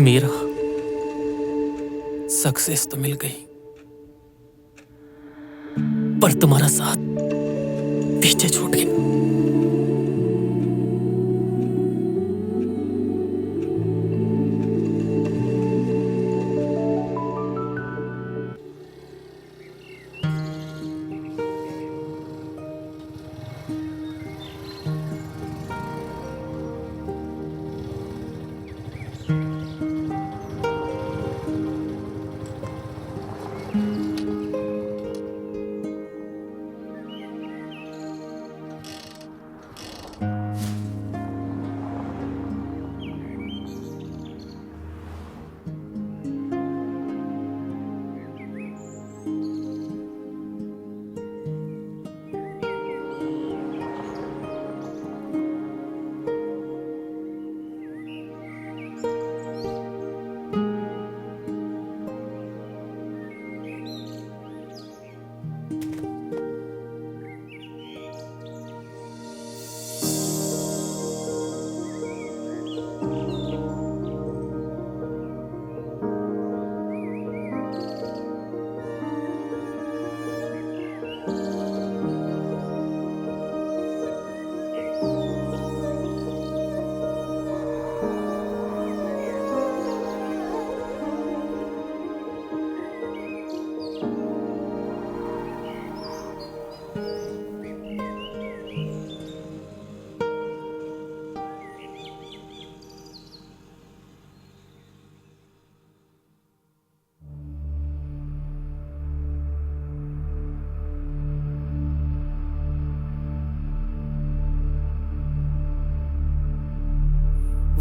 Meera, success तो मिल गई, पर तुम्हारा साथ पीछे छूट गया।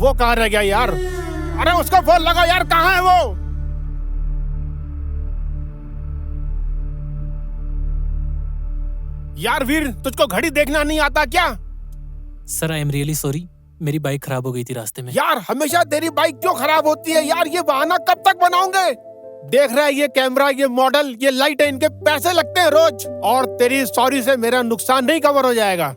वो कहाँ रह गया यार? अरे उसको फोन लगाओ यार, कहाँ है वो? यार वीर, तुझको घड़ी देखना नहीं आता क्या? Sir, I am really sorry, मेरी बाइक खराब हो गई थी रास्ते में। यार हमेशा तेरी बाइक क्यों खराब होती है यार? ये बहाना कब तक बनाओगे? देख रहा है ये कैमरा, ये मॉडल, ये लाइट है, इनके पैसे लगते हैं रोज, और तेरी सॉरी से मेरा नुकसान नहीं कवर हो जाएगा।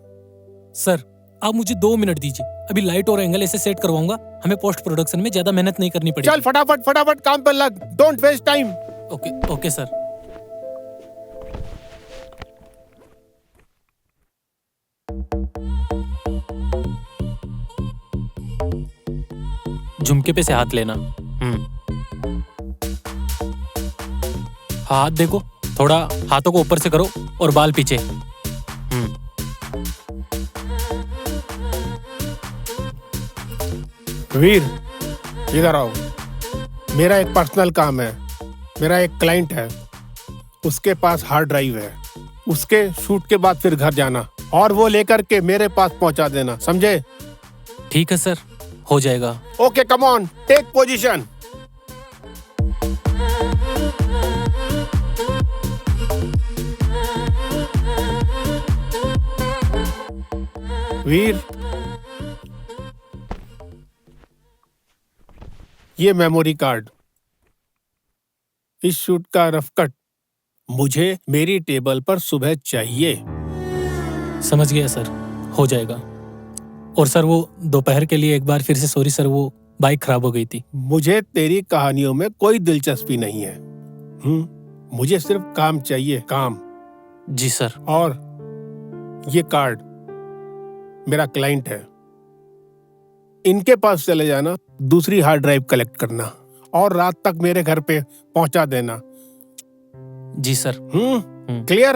सर, आप मुझे 2 मिनट दीजिए, अभी लाइट और एंगल ऐसे सेट करवाऊंगा, हमें पोस्ट प्रोडक्शन में ज्यादा मेहनत नहीं करनी पड़ेगी। चल फटाफट फटाफट काम पे लग, don't waste time. Okay okay sir. झुमके पे से हाथ लेना। हाथ देखो, थोड़ा हाथों को ऊपर से करो और बाल पीछे। वीर, इधर आओ। मेरा एक पर्सनल काम है, मेरा एक क्लाइंट है, उसके पास हार्ड ड्राइव है, उसके शूट के बाद फिर घर जाना और वो लेकर के मेरे पास पहुंचा देना, समझे? ठीक है सर, हो जाएगा। Okay, come on, take position. Veer, ये मेमोरी कार्ड, इस शूट का रफ कट मुझे मेरी टेबल पर सुबह चाहिए। समझ गया सर, हो जाएगा। और सर, वो दोपहर के लिए एक बार फिर से सॉरी सर, वो बाइक खराब हो गई थी। मुझे तेरी कहानियों में कोई दिलचस्पी नहीं है। मुझे सिर्फ काम चाहिए, काम। जी सर। और ये कार्ड मेरा क्लाइंट है, इनके पास चले जाना, दूसरी हार्ड ड्राइव कलेक्ट करना और रात तक मेरे घर पे पहुंचा देना। जी सर। क्लियर?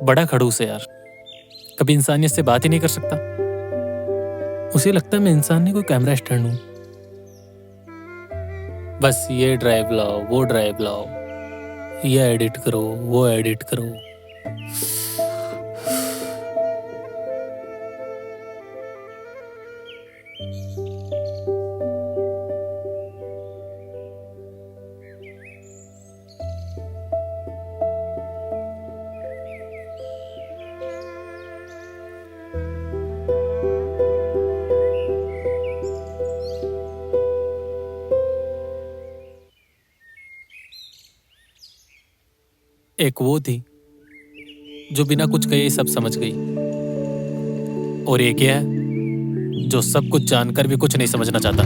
बड़ा खड़ूस है यार, कभी इंसानियत से बात ही नहीं कर सकता। उसे लगता है मैं इंसान नहीं, कोई कैमरा स्टैंड हूं। बस ये ड्राइव लाओ, वो ड्राइव लाओ, ये एडिट करो, वो एडिट करो। एक वो थी जो बिना कुछ कहे सब समझ गई, और एक ये है जो सब कुछ जानकर भी कुछ नहीं समझना चाहता।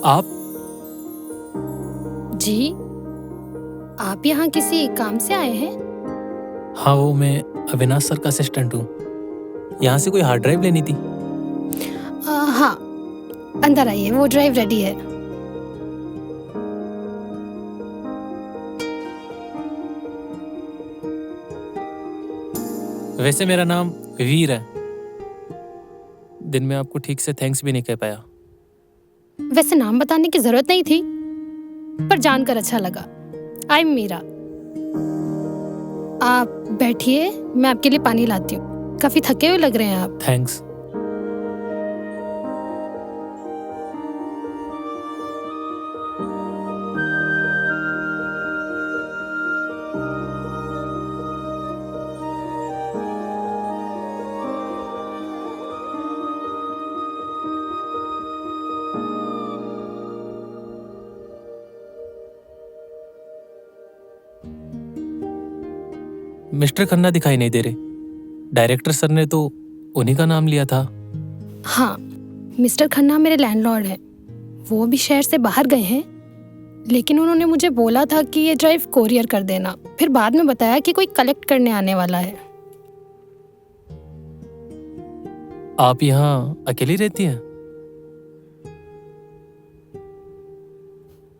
आप? जी, आप यहाँ किसी काम से आए हैं? हाँ, वो मैं अविनाश सर का असिस्टेंट हूँ। यहाँ से कोई हार्ड ड्राइव लेनी थी। हाँ, अंदर आइए, वो ड्राइव रेडी है। वैसे मेरा नाम वीर है। दिन में आपको ठीक से थैंक्स भी नहीं कह पाया। वैसे नाम बताने की जरूरत नहीं थी, पर जानकर अच्छा लगा। I am Meera. आप बैठिए, मैं आपके लिए पानी लाती हूँ। काफी थके हुए लग रहे हैं आप। थैंक्स। मिस्टर खन्ना दिखाई नहीं दे रहे। डायरेक्टर सर ने तो उन्हीं का नाम लिया था। हाँ, मिस्टर खन्ना मेरे लैंडलॉर्ड हैं। वो भी शहर से बाहर गए हैं, लेकिन उन्होंने मुझे बोला था कि ये ड्राइव कोरियर कर देना। फिर बाद में बताया कि कोई कलेक्ट करने आने वाला है। आप यहाँ अकेली रहती हैं?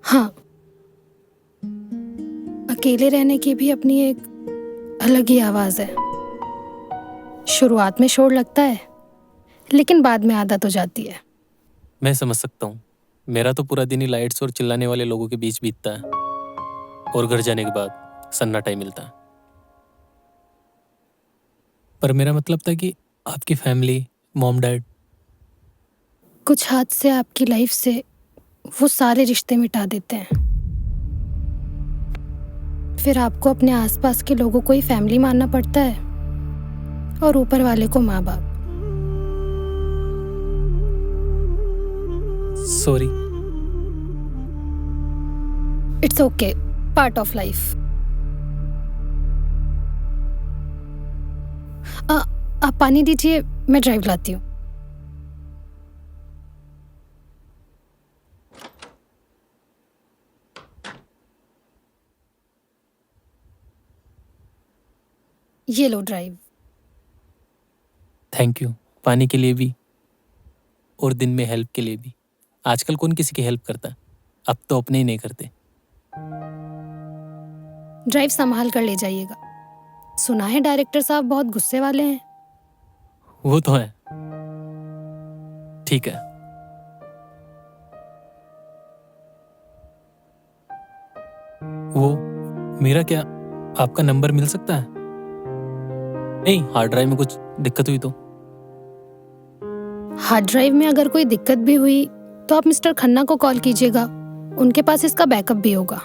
हाँ, अकेले रहने की भी अपनी एक अलग ही आवाज है। शुरुआत में शोर लगता है, लेकिन बाद में आदत हो जाती है। मैं समझ सकता हूँ। मेरा तो पूरा दिन ही लाइट्स और चिल्लाने वाले लोगों के बीच बीतता है, और घर जाने के बाद सन्नाटा ही मिलता है। पर मेरा मतलब था कि आपकी फैमिली, मॉम डैड। कुछ हादसे आपकी लाइफ से वो सारे रिश्ते मिटा देते हैं। फिर आपको अपने आसपास के लोगों को ही फैमिली मानना पड़ता है, और ऊपर वाले को माँ बाप। Sorry. It's okay, part of life. आप पानी दीजिए, मैं ड्राइव लाती हूँ। ये लो ड्राइव। थैंक यू, पानी के लिए भी और दिन में हेल्प के लिए भी। आजकल कौन किसी की हेल्प करता है? अब तो अपने ही नहीं करते। ड्राइव संभाल कर ले जाइएगा। सुना है डायरेक्टर साहब बहुत गुस्से वाले हैं। वो तो है। ठीक है। वो मेरा क्या आपका नंबर मिल सकता है? नहीं, हार्ड ड्राइव में कुछ दिक्कत हुई तो। हार्ड ड्राइव में अगर कोई दिक्कत भी हुई तो आप मिस्टर खन्ना को कॉल कीजिएगा, उनके पास इसका बैकअप भी होगा।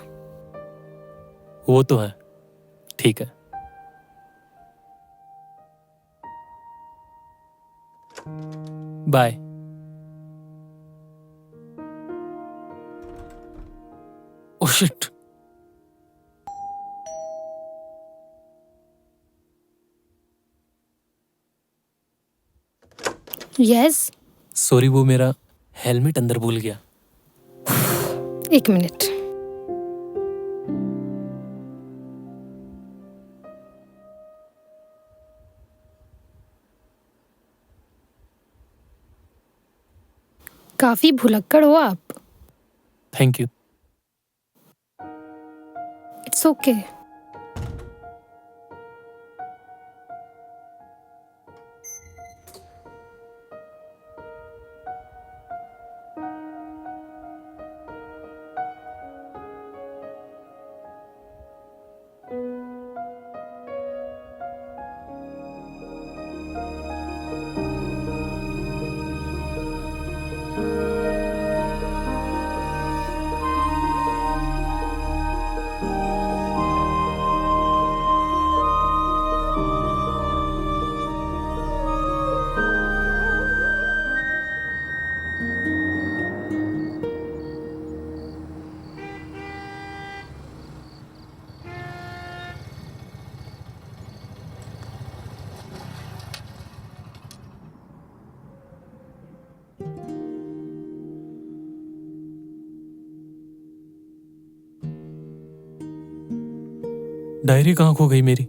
वो तो है। ठीक है। Bye. Oh shit. Yes. Sorry, वो मेरा हेलमेट अंदर भूल गया। 1 मिनट। काफी भुलक्कड़ हो आप। Thank you. It's okay. Diary कहाँ खो गई मेरी?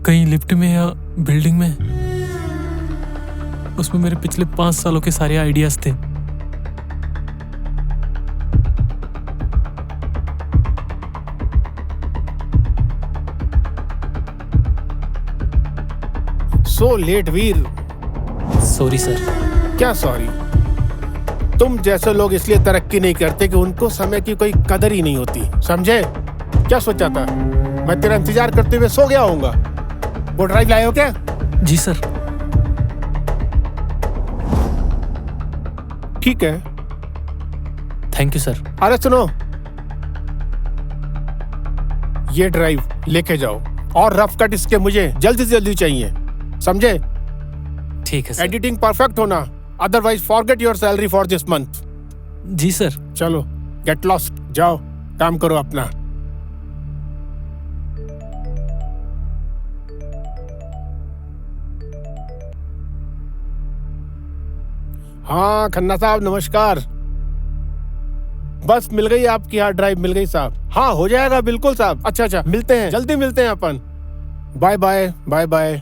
कहीं लिफ्ट में या बिल्डिंग में? उसमें मेरे पिछले 5 सालों के सारे आइडियाज थे। So late Veer. Sorry sir. क्या सॉरी? तुम जैसे लोग इसलिए तरक्की नहीं करते कि उनको समय की कोई कदर ही नहीं होती, समझे? क्या सोचा था मैं तेरा इंतजार करते हुए सो गया होऊंगा? वो ड्राइव लाए हो क्या? जी सर। ठीक है। Thank you sir. अरे सुनो, ये ड्राइव लेके जाओ और रफ कट इसके मुझे जल्दी से जल्दी चाहिए, समझे? ठीक है सर। एडिटिंग परफेक्ट होना, otherwise forget your salary for this month. जी सर। चलो गेट लॉस्ट, जाओ काम करो अपना। हाँ खन्ना साहब नमस्कार। बस मिल गई आपकी हार्ड ड्राइव, मिल गई साहब। हाँ हो जाएगा बिल्कुल साहब। अच्छा अच्छा, मिलते हैं, जल्दी मिलते हैं अपन। Bye bye bye bye.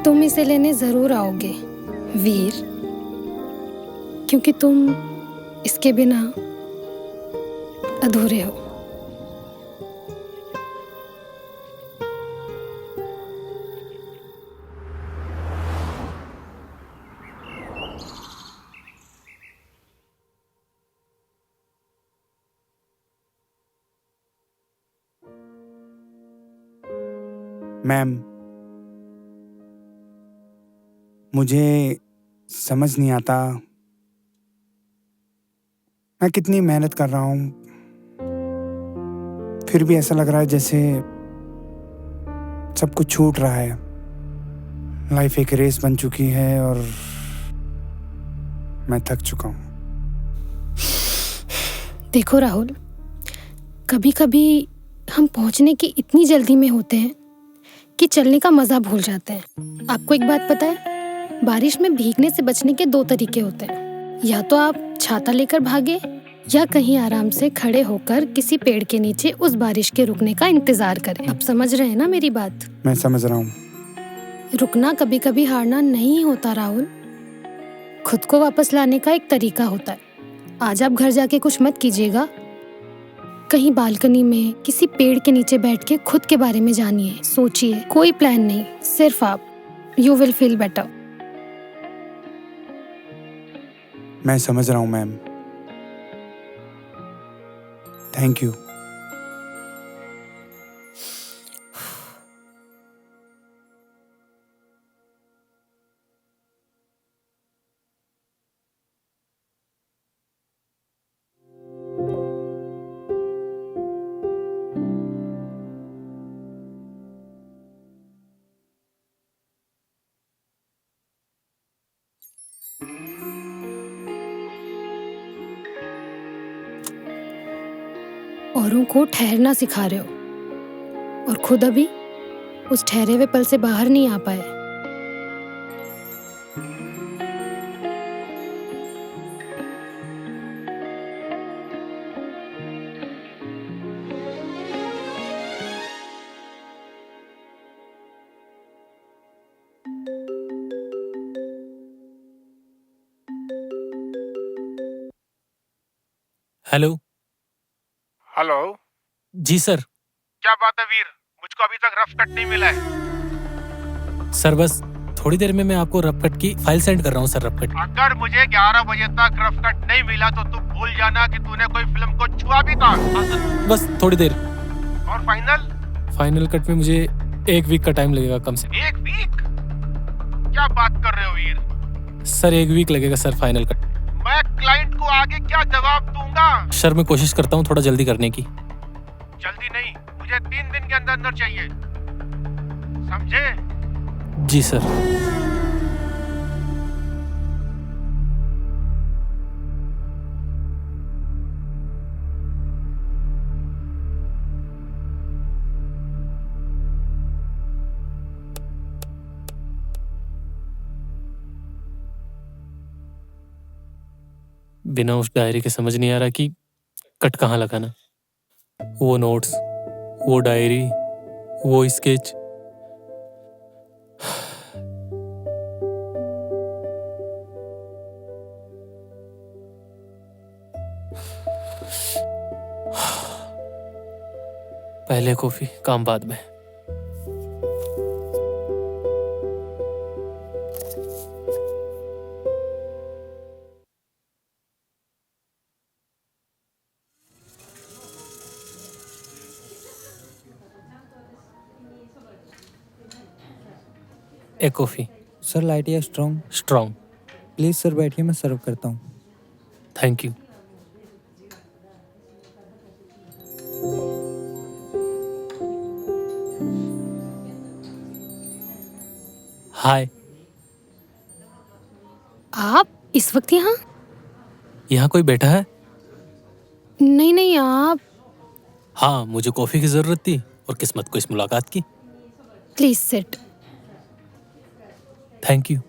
तुम इसे लेने जरूर आओगे वीर, क्योंकि तुम इसके बिना अधूरे हो। मैम, मुझे समझ नहीं आता मैं कितनी मेहनत कर रहा हूँ, फिर भी ऐसा लग रहा है जैसे सब कुछ छूट रहा है। लाइफ एक रेस बन चुकी है और मैं थक चुका हूँ। देखो राहुल, कभी कभी हम पहुंचने की इतनी जल्दी में होते हैं कि चलने का मजा भूल जाते हैं। आपको एक बात पता है, बारिश में भीगने से बचने के 2 तरीके होते हैं। या तो आप छाता लेकर भागे या कहीं आराम से खड़े होकर किसी पेड़ के नीचे उस बारिश के रुकने का इंतजार करें। आप समझ रहे हैं ना मेरी बात? मैं समझ रहा हूँ। रुकना कभी कभी हारना नहीं होता राहुल, खुद को वापस लाने का एक तरीका होता है। आज आप घर जाके कुछ मत कीजिएगा, कहीं बालकनी में किसी पेड़ के नीचे बैठ के खुद के बारे में जानिए, सोचिए। कोई प्लान नहीं, सिर्फ आप। You will feel better. मैं समझ रहा हूँ मैम, थैंक यू। औरों को ठहरना सिखा रहे हो और खुद अभी उस ठहरे हुए पल से बाहर नहीं आ पाए। हेलो। हेलो। जी सर। क्या बात है वीर, मुझको अभी तक रफ कट नहीं मिला है। सर बस थोड़ी देर में मैं आपको रफ कट की फाइल सेंड कर रहा हूँ सर। रफ कट अगर मुझे 11 बजे तक रफ कट नहीं मिला तो तू भूल जाना कि तूने कोई फिल्म को छुआ भी था। बस थोड़ी देर। और फाइनल कट में मुझे 1 वीक का टाइम लगेगा कम से। 1 वीक? क्या बात कर रहे हो वीर? सर 1 वीक लगेगा सर फाइनल कट। मैं क्लाइंट को आगे क्या जवाब दूंगा? सर मैं कोशिश करता हूँ थोड़ा जल्दी करने की। जल्दी नहीं, मुझे 3 दिन के अंदर अंदर चाहिए, समझे? जी सर। बिना उस डायरी के समझ नहीं आ रहा कि कट कहाँ लगाना। वो नोट्स, वो डायरी, वो स्केच। पहले कॉफी, काम बाद में। एक कॉफी। सर लाइट या स्ट्रॉन्ग? स्ट्रॉन्ग। प्लीज़ सर बैठिए, मैं सर्व करता हूँ। Thank you. हाय। आप इस वक्त यहाँ? यहाँ कोई बैठा है? नहीं नहीं, आप हाँ, मुझे कॉफी की जरूरत थी और किस्मत को इस मुलाकात की। Please sit. Thank you.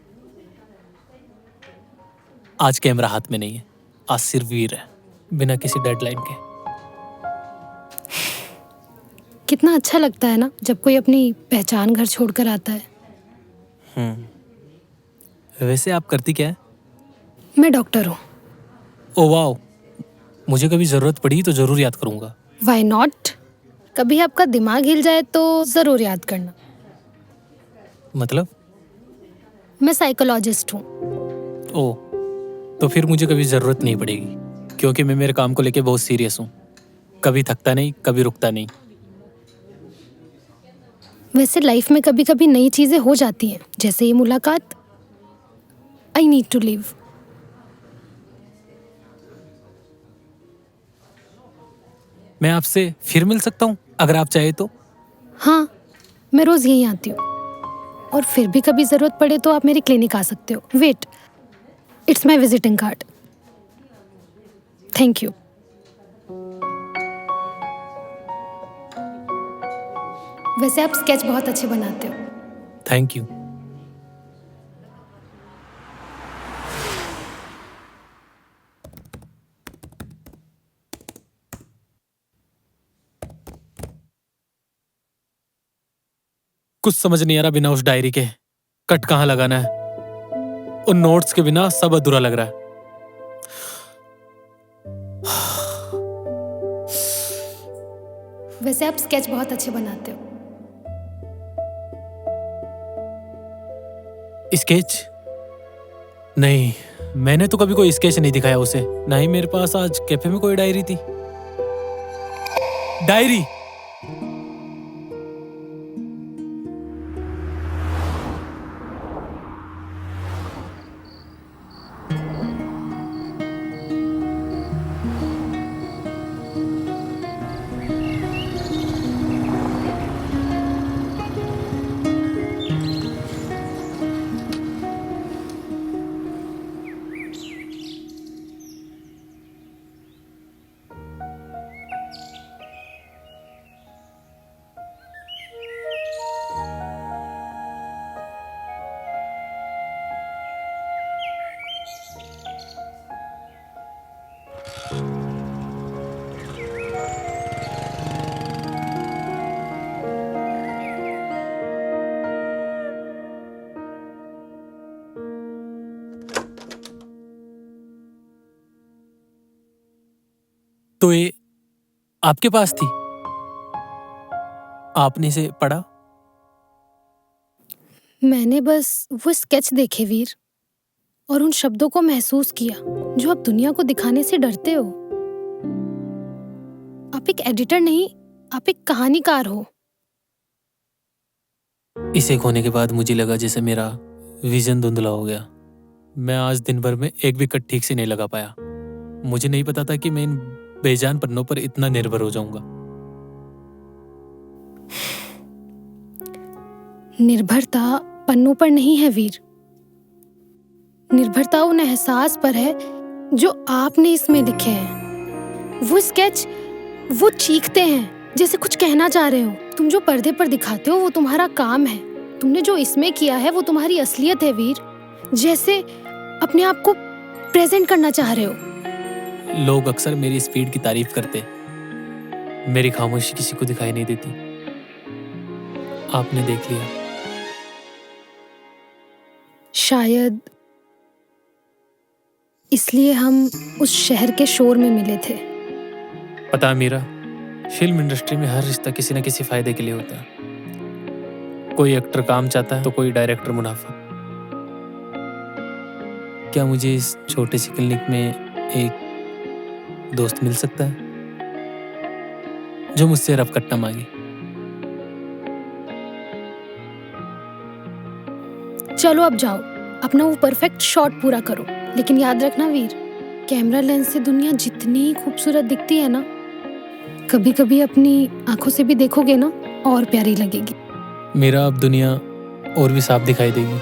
आज कैमरा हाथ में नहीं है, आज सिर्फ वीर है, बिना किसी डेडलाइन के। कितना अच्छा लगता है ना जब कोई अपनी पहचान घर छोड़कर आता है। वैसे आप करती क्या है? मैं डॉक्टर हूँ। ओ वाओ, मुझे कभी जरूरत पड़ी तो जरूर याद करूंगा। Why not? कभी आपका दिमाग हिल जाए तो जरूर याद करना। मतलब? मैं साइकोलॉजिस्ट हूँ। ओ, तो फिर मुझे कभी जरूरत नहीं पड़ेगी, क्योंकि मैं मेरे काम को लेके बहुत सीरियस हूँ। कभी थकता नहीं, कभी रुकता नहीं। वैसे लाइफ में कभी कभी नई चीजें हो जाती हैं, जैसे ये मुलाकात। I need to leave. मैं आपसे फिर मिल सकता हूँ अगर आप चाहे तो? हाँ, मैं रोज यहीं आती हूँ और फिर भी कभी जरूरत पड़े तो आप मेरी क्लिनिक आ सकते हो। Wait, it's my visiting card. Thank you. वैसे आप स्केच बहुत अच्छे बनाते हो। Thank you. कुछ समझ नहीं आ रहा बिना उस डायरी के कट कहाँ लगाना है। उन नोट्स के बिना सब अधूरा लग रहा है। वैसे आप स्केच बहुत अच्छे बनाते हो। स्केच? नहीं, मैंने तो कभी कोई स्केच नहीं दिखाया उसे। ना ही मेरे पास आज कैफे में कोई डायरी थी। डायरी! तो ये आपके पास थी? आपने इसे पढ़ा? मैंने बस वो स्केच देखे वीर, और उन शब्दों को महसूस किया जो आप दुनिया को दिखाने से डरते हो। आप एक एडिटर नहीं, आप एक कहानीकार हो। इसे खोने के बाद मुझे लगा जैसे मेरा विजन धुंधला हो गया। मैं आज दिन भर में एक भी कट ठीक से नहीं लगा पाया। मुझे नहीं पता था कि मैं इन बेजान पन्नों पर इतना निर्भर हो जाऊंगा। निर्भरता पन्नों पर नहीं है वीर, निर्भरता उन एहसास पर है जो आपने इसमें लिखे हैं। वो स्केच, वो चीखते हैं जैसे कुछ कहना चाह रहे हो। तुम जो पर्दे पर दिखाते हो वो तुम्हारा काम है, तुमने जो इसमें किया है वो तुम्हारी असलियत है वीर। जैसे अपने आप को प्रेजेंट करना चाह रहे हो। लोग अक्सर मेरी स्पीड की तारीफ करते, मेरी खामोशी किसी को दिखाई नहीं देती। आपने देख लिया। शायद इसलिए हम उस शहर के शोर में मिले थे। पता है मीरा, फिल्म इंडस्ट्री में हर रिश्ता किसी न किसी फायदे के लिए होता है। कोई एक्टर काम चाहता है तो कोई डायरेक्टर मुनाफा। क्या मुझे इस छोटे से क्लिनिक में एक दोस्त मिल सकता है जो मुझसे रफ कट्टा मांगे? चलो अब जाओ, अपना वो परफेक्ट शॉट पूरा करो। लेकिन याद रखना वीर, कैमरा लेंस से दुनिया जितनी खूबसूरत दिखती है ना, कभी कभी अपनी आंखों से भी देखोगे ना, और प्यारी लगेगी। मेरा अब दुनिया और भी साफ दिखाई देगी।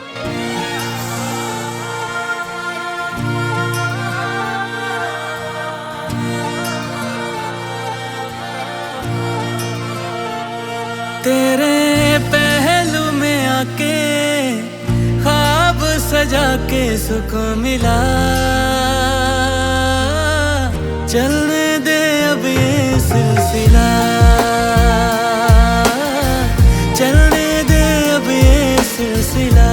तेरे पहलू में आके ख्वाब सजा के सुकून मिला। चलने दे अब ये सिलसिला, चलने दे अब ये सिलसिला।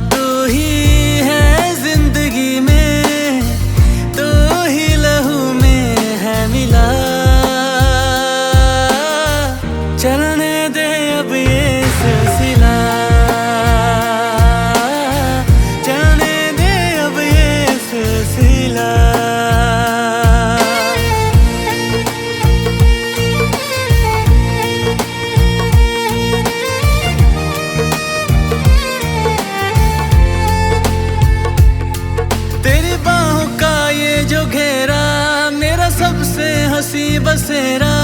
तू ही है जिंदगी में, तू ही लहू में है मिला। चलने दे अब ये सिलसिला, चलने दे अब ये सिलसिला। तेरी बाहों का ये जो घेरा मेरा सबसे हंसी बसेरा।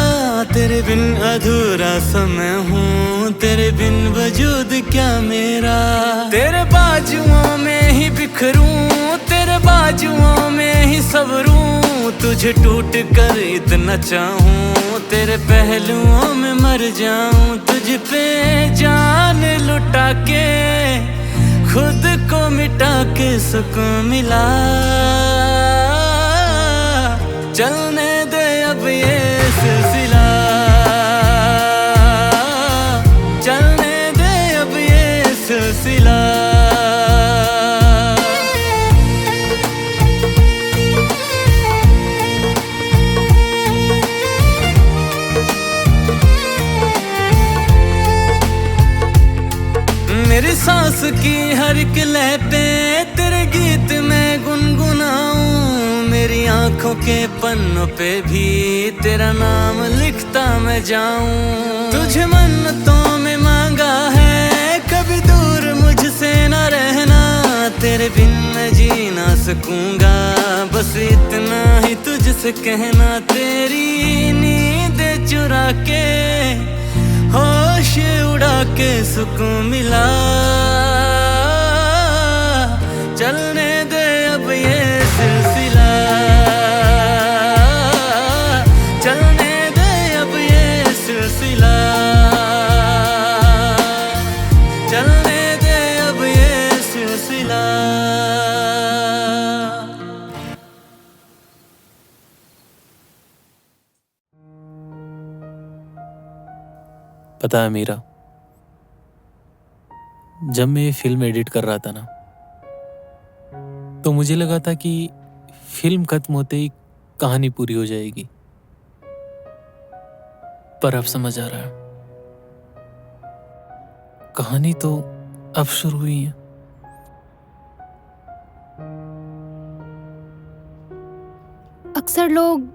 तेरे बिन अधूरा समय हूँ, तेरे बिन वजूद क्या मेरा। तेरे बाजुओं में ही बिखरूं, तेरे बाजुओं में ही सबरूं। तू तुझे टूट कर इतना चाहूं, तेरे पहलुओं में मर जाऊं। तुझ पे जान लुटा के खुद को मिटा के सुकून मिला। चलने दे अब ये सिलसिला, चलने दे अब ये सिलसिला। मेरी सांस की हर एक लय पे तेरे गीत में गुनगुनाऊं। मेरी आंखों के पन्नों पे भी तेरा नाम लिखता मैं जाऊं। तुझे मन्नतों में मांगा है कभी दूर मुझसे न रहना। तेरे बिन मैं जी ना सकूंगा, बस इतना ही तुझसे कहना। तेरी नींद चुरा के होश उड़ा के सुकून मिला। चलने दे अब ये सिलसिला, चलने दे अब ये सिलसिला, चलने दे अब ये सिलसिला। पता है मीरा, जब मैं ये फिल्म एडिट कर रहा था ना, तो मुझे लगा था कि फिल्म खत्म होते ही कहानी पूरी हो जाएगी। पर अब समझ आ रहा है, कहानी तो अब शुरू हुई है। अक्सर लोग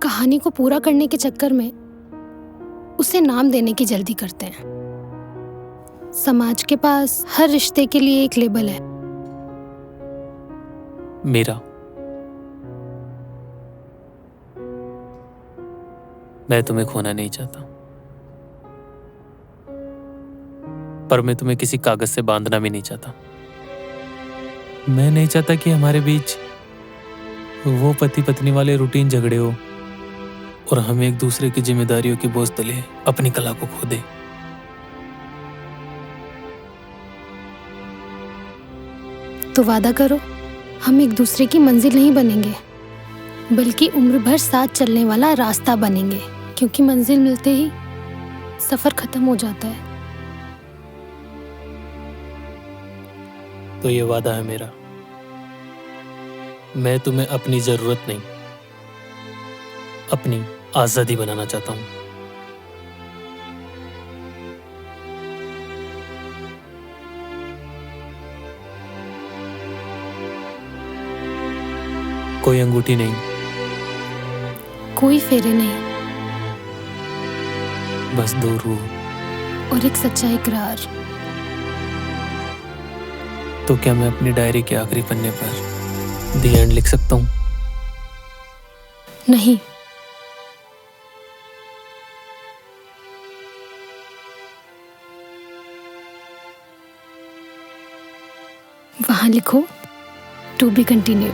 कहानी को पूरा करने के चक्कर में उसे नाम देने की जल्दी करते हैं। समाज के पास हर रिश्ते के लिए एक लेबल है। मीरा, मैं तुम्हें खोना नहीं चाहता, पर मैं तुम्हें किसी कागज से बांधना भी नहीं चाहता। मैं नहीं चाहता कि हमारे बीच वो पति पत्नी वाले रूटीन झगड़े हो और हम एक दूसरे की जिम्मेदारियों के बोझ तले अपनी कला को खो दे। तो वादा करो, हम एक दूसरे की मंजिल नहीं बनेंगे, बल्कि उम्र भर साथ चलने वाला रास्ता बनेंगे। क्योंकि मंजिल मिलते ही सफर खत्म हो जाता है। तो ये वादा है मेरा, मैं तुम्हें अपनी जरूरत नहीं, अपनी आजादी बनाना चाहता हूं। कोई अंगूठी नहीं, कोई फेरे नहीं, बस दो रूह। और एक सच्चा इकरार। तो क्या मैं अपनी डायरी के आखिरी पन्ने पर द एंड लिख सकता हूं? नहीं, वहां लिखो to be continue.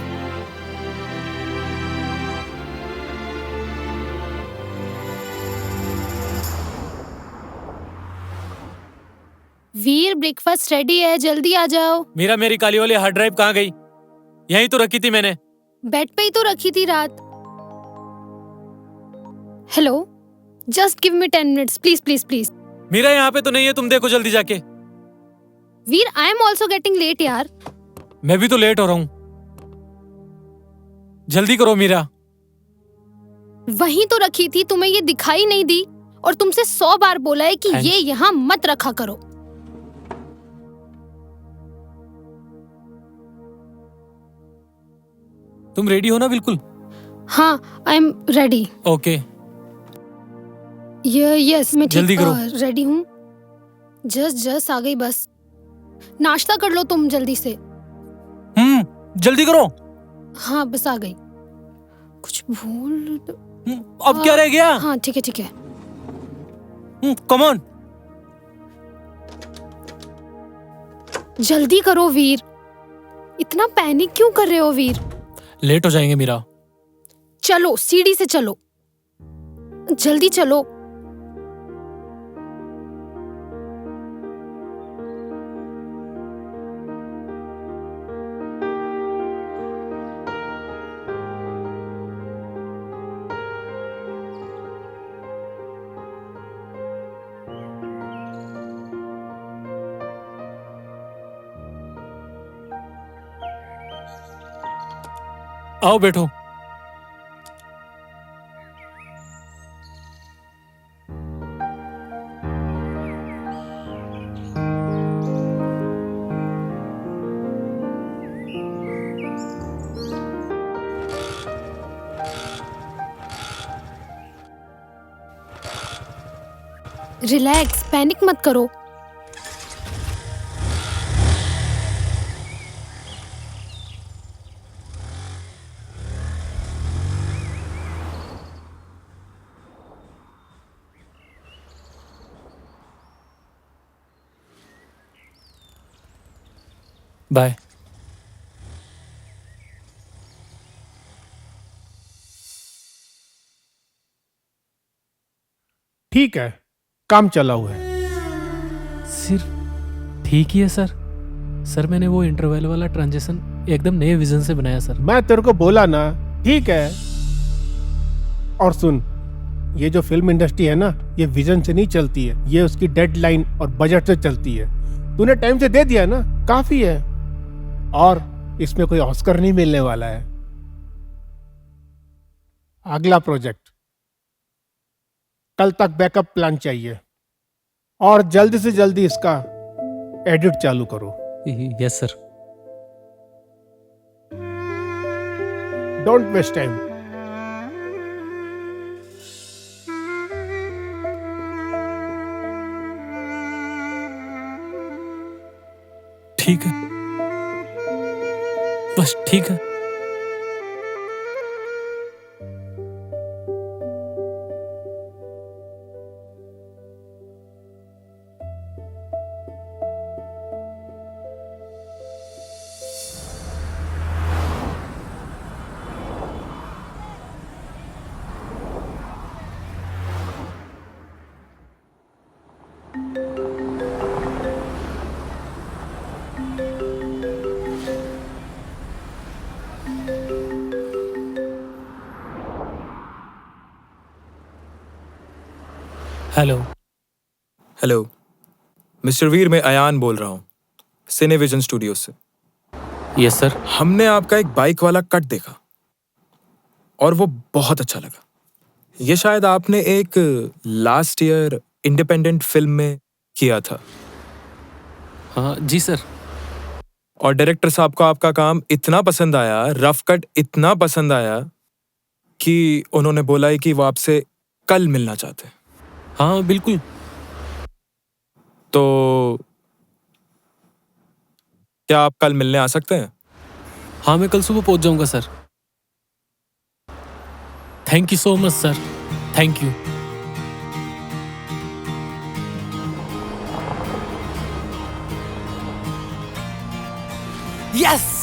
Veer, breakfast ready है, जल्दी आ जाओ। मीरा, मेरी काली वाली हार्ड ड्राइव कहाँ गई? यहीं तो रखी थी मैंने। बेड पे ही तो रखी थी रात। Hello, just give me 10 minutes please please please. Meera, यहाँ पे तो नहीं है, तुम देखो जल्दी जाके। Veer, I am also getting late यार। मैं भी तो लेट हो रहा हूँ, जल्दी करो मीरा। वहीं तो रखी थी, तुम्हें ये दिखाई नहीं दी? और तुमसे 100 बार बोला है कि ये यहाँ मत रखा करो। तुम रेडी हो ना? बिल्कुल। हाँ, I am ready. Okay. Yes, मैं जल्दी करो। रेडी हूँ। जस्ट आ गई बस। नाश्ता कर लो तुम जल्दी से। जल्दी करो। हाँ, बस आ गई। कुछ भूल अब क्या रह गया? हाँ, ठीक है ठीक है। कम ऑन, जल्दी करो वीर। इतना पैनिक क्यों कर रहे हो वीर? लेट हो जाएंगे मीरा। चलो, सीढ़ी से चलो, जल्दी चलो। आओ बैठो। रिलैक्स, पैनिक मत करो। बाय। ठीक है, काम चला हुआ है। सिर्फ ठीक ही है सर। सर मैंने वो इंटरवल वाला ट्रांजिशन एकदम नए विजन से बनाया सर। मैं तेरे को बोला ना, ठीक है। और सुन, ये जो फिल्म इंडस्ट्री है ना, ये विजन से नहीं चलती है, ये उसकी डेडलाइन और बजट से चलती है। तूने टाइम से दे दिया ना, काफी है। और इसमें कोई ऑस्कर नहीं मिलने वाला है। अगला प्रोजेक्ट कल तक बैकअप प्लान चाहिए और जल्दी से जल्दी इसका एडिट चालू करो। Yes sir. Don't waste time. ठीक है, बस ठीक है। हेलो। हेलो मिस्टर वीर, मैं अयान बोल रहा हूँ सिनेविजन स्टूडियो से। Yes sir. हमने आपका एक बाइक वाला कट देखा और वो बहुत अच्छा लगा। ये शायद आपने एक लास्ट ईयर इंडिपेंडेंट फिल्म में किया था। हाँ जी सर। और डायरेक्टर साहब को आपका काम इतना पसंद आया, रफ कट इतना पसंद आया कि उन्होंने बोला है कि वो आपसे कल मिलना चाहते हैं। हाँ बिल्कुल। तो क्या आप कल मिलने आ सकते हैं? हाँ मैं कल सुबह पहुंच जाऊंगा sir. Thank you so much sir, thank you. Yes.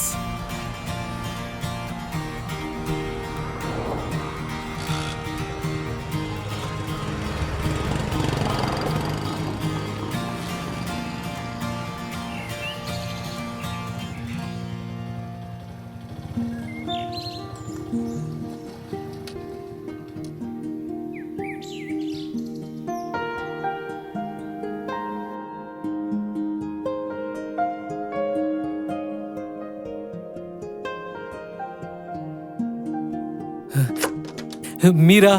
Meera.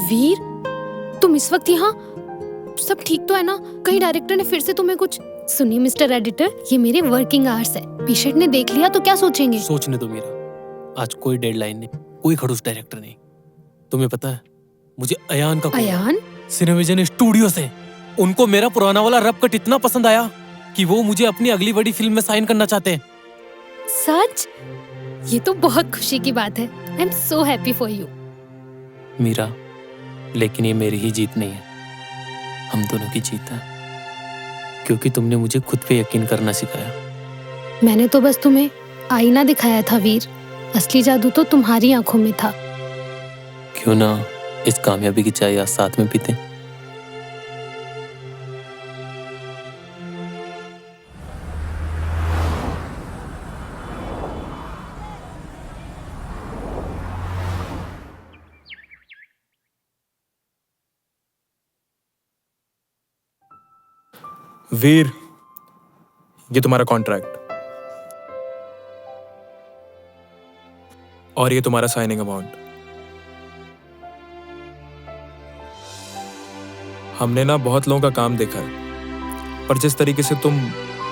Veer, तुम इस वक्त यहाँ? सब ठीक तो है ना? कहीं डायरेक्टर ने फिर से तुम्हें कुछ? सुनिए मिस्टर एडिटर, ये मेरे वर्किंग आवर्स है। पेशेंट ने देख लिया तो क्या सोचेंगे? सोचने दो मीरा, आज कोई डेडलाइन नहीं, कोई खड़ूस डायरेक्टर नहीं। तुम्हें पता है, मुझे अयान का अयान? सिनेविजन स्टूडियो से उनको मेरा पुराना वाला रफ कट इतना पसंद आया कि वो मुझे अपनी अगली बड़ी फिल्म में साइन करना चाहते हैं। सच? ये तो बहुत खुशी की बात है। I am so happy for you. Meera, लेकिन ये मेरी ही जीत नहीं है, हम दोनों की जीत है, क्योंकि तुमने मुझे खुद पे यकीन करना सिखाया। मैंने तो बस तुम्हें आईना दिखाया था वीर, असली जादू तो तुम्हारी आंखों में था। क्यों ना इस कामयाबी की चाय आज साथ में पीते। वीर, ये तुम्हारा कॉन्ट्रैक्ट और ये तुम्हारा साइनिंग अमाउंट। हमने ना बहुत लोगों का काम देखा है, पर जिस तरीके से तुम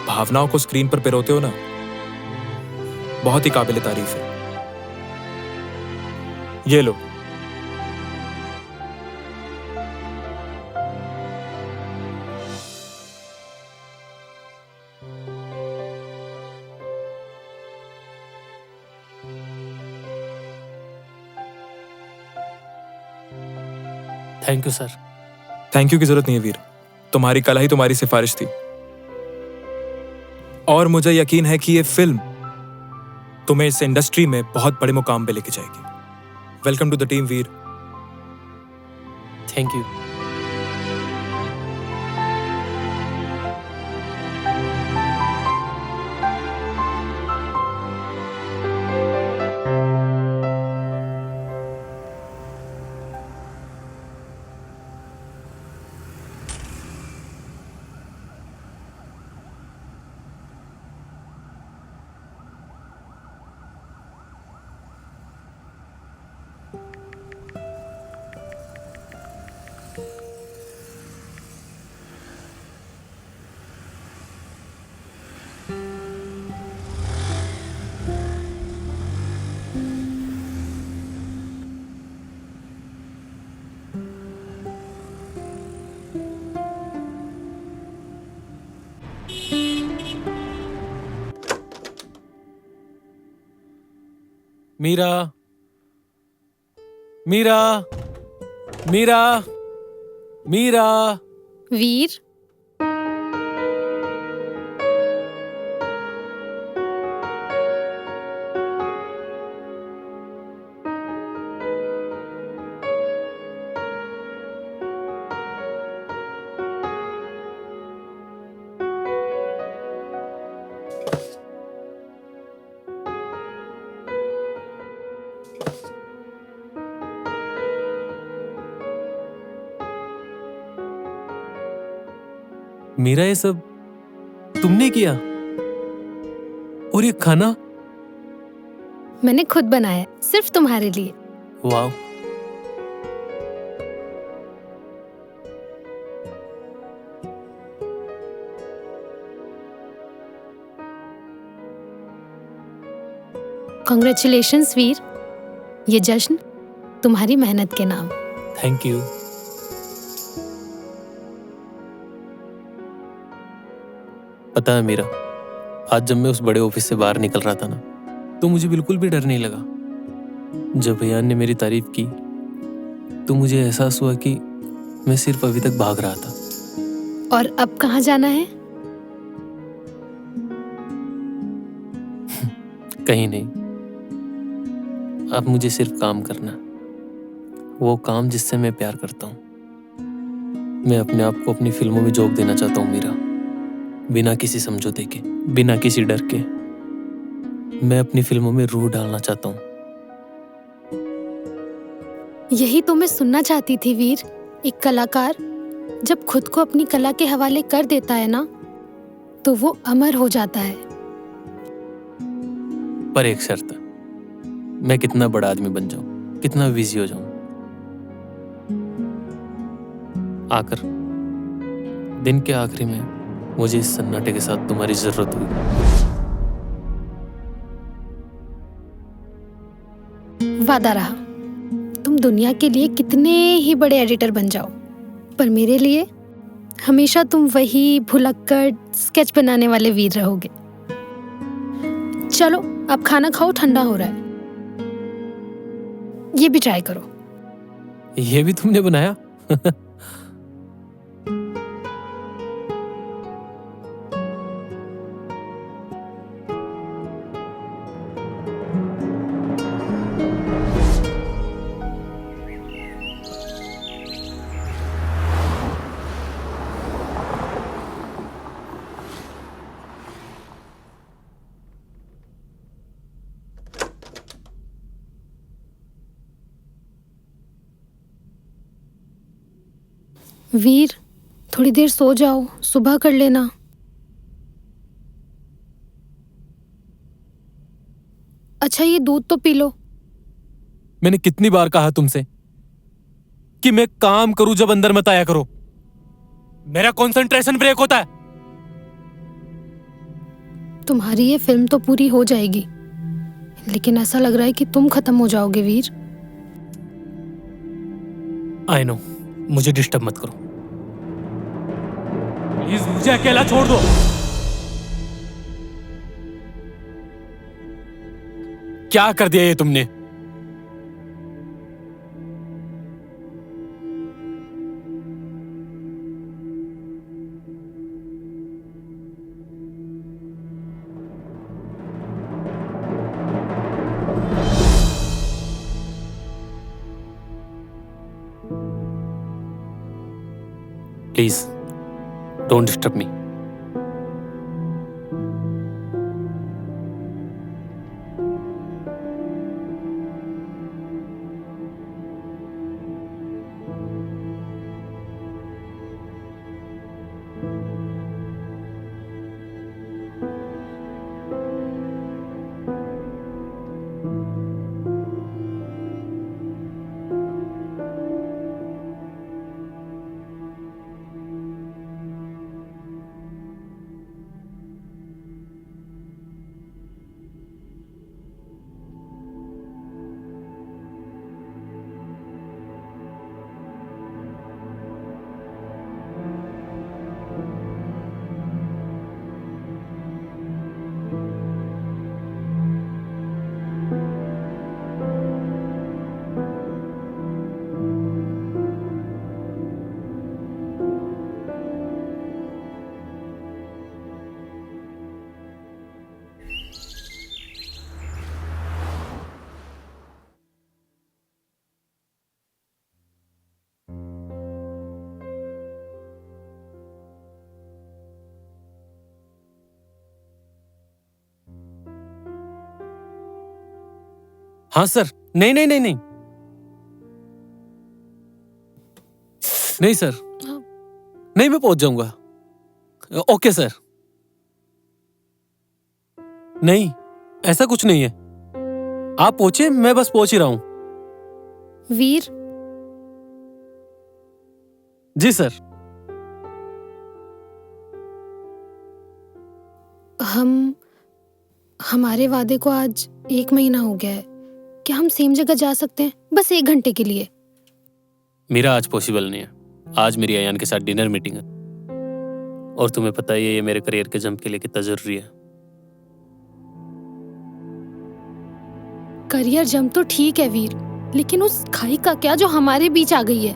भावनाओं को स्क्रीन पर पिरोते हो ना, बहुत ही काबिल तारीफ है। ये लो। Thank you sir. Thank you की जरूरत नहीं है वीर, तुम्हारी कला ही तुम्हारी सिफारिश थी। और मुझे यकीन है कि ये फिल्म तुम्हें इस इंडस्ट्री में बहुत बड़े मुकाम पे लेके जाएगी। Welcome to the team Veer. Thank you. Meera, Meera, Meera, Meera. Veer, Meera, ये सब तुमने किया? और ये खाना? मैंने खुद बनाया, सिर्फ तुम्हारे लिए। वाह। कॉन्ग्रेचुलेशंस वीर, ये जश्न तुम्हारी मेहनत के नाम। Thank you. पता है मीरा, आज जब मैं उस बड़े ऑफिस से बाहर निकल रहा था ना, तो मुझे बिल्कुल भी डर नहीं लगा। जब भैयान ने मेरी तारीफ की तो मुझे एहसास हुआ कि मैं सिर्फ अभी तक भाग रहा था। और अब कहाँ जाना है? कहीं नहीं, अब मुझे सिर्फ काम करना, वो काम जिससे मैं प्यार करता हूँ। मैं अपने आप को अपनी फिल्मों में झोंक देना चाहता हूँ मीरा, बिना किसी समझौते के, बिना किसी डर के। मैं अपनी फिल्मों में रूह डालना चाहता हूँ। यही तो मैं सुनना चाहती थी वीर। एक कलाकार जब खुद को अपनी कला के हवाले कर देता है ना, तो वो अमर हो जाता है। पर एक शर्त, मैं कितना बड़ा आदमी बन जाऊं, कितना बिजी हो जाऊं, आकर दिन के आखिरी में मुझे इस सन्नाटे के साथ तुम्हारी जरूरत हुई। वादा रहा, तुम दुनिया के लिए कितने ही बड़े एडिटर बन जाओ, पर मेरे लिए हमेशा तुम वही भुलक्कड़ स्केच बनाने वाले वीर रहोगे। चलो अब खाना खाओ, ठंडा हो रहा है। ये भी ट्राई करो। ये भी तुमने बनाया? वीर, थोड़ी देर सो जाओ, सुबह कर लेना। अच्छा, ये दूध तो पी लो। मैंने कितनी बार कहा तुमसे कि मैं काम करूं जब अंदर मत आया करो। मेरा कंसंट्रेशन ब्रेक होता है। तुम्हारी ये फिल्म तो पूरी हो जाएगी, लेकिन ऐसा लग रहा है कि तुम खत्म हो जाओगे वीर। आई नो, मुझे डिस्टर्ब मत करो प्लीज, मुझे अकेला छोड़ दो। क्या कर दिया ये तुमने? Please don't disturb me. हाँ सर। नहीं नहीं नहीं नहीं नहीं सर, नहीं, मैं पहुंच जाऊंगा। Okay sir. नहीं, ऐसा कुछ नहीं है। आप पहुंचे, मैं बस पहुंच ही रहा हूं। वीर, जी सर। हमारे वादे को आज 1 महीना हो गया है। क्या हम सेम जगह जा सकते हैं, बस 1 घंटे के लिए? मेरा आज पॉसिबल नहीं है। आज मेरी अयान के साथ डिनर मीटिंग है, और तुम्हें पता ही है ये मेरे करियर के जंप के लिए कितना जरूरी है। करियर जंप तो ठीक है वीर, लेकिन उस खाई का क्या जो हमारे बीच आ गई है?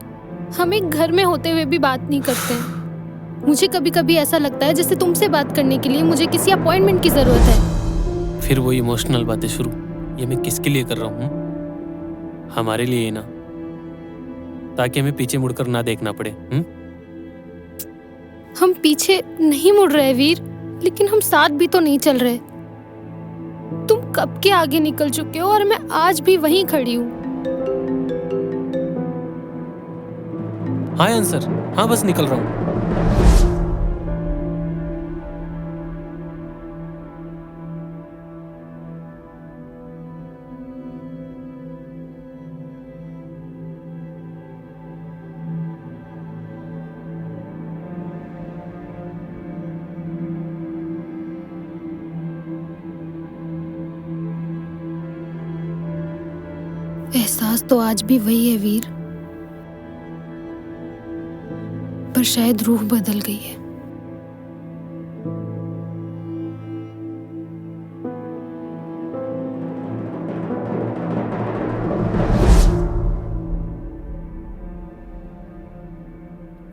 हम एक घर में होते हुए भी बात नहीं करते हैं। मुझे कभी कभी ऐसा लगता है जैसे तुमसे बात करने के लिए मुझे किसी अपॉइंटमेंट की जरूरत है। फिर वो इमोशनल बातें शुरू। ये मैं किसके लिए कर रहा हूँ? हमारे लिए ही ना, ताकि हमें पीछे मुड़कर ना देखना पड़े। हम पीछे नहीं मुड़ रहे वीर, लेकिन हम साथ भी तो नहीं चल रहे। तुम कब के आगे निकल चुके हो और मैं आज भी वहीं खड़ी हूँ। हाँ आंसर, हाँ बस निकल रहा हूँ। एहसास तो आज भी वही है वीर, पर शायद रूह बदल गई है।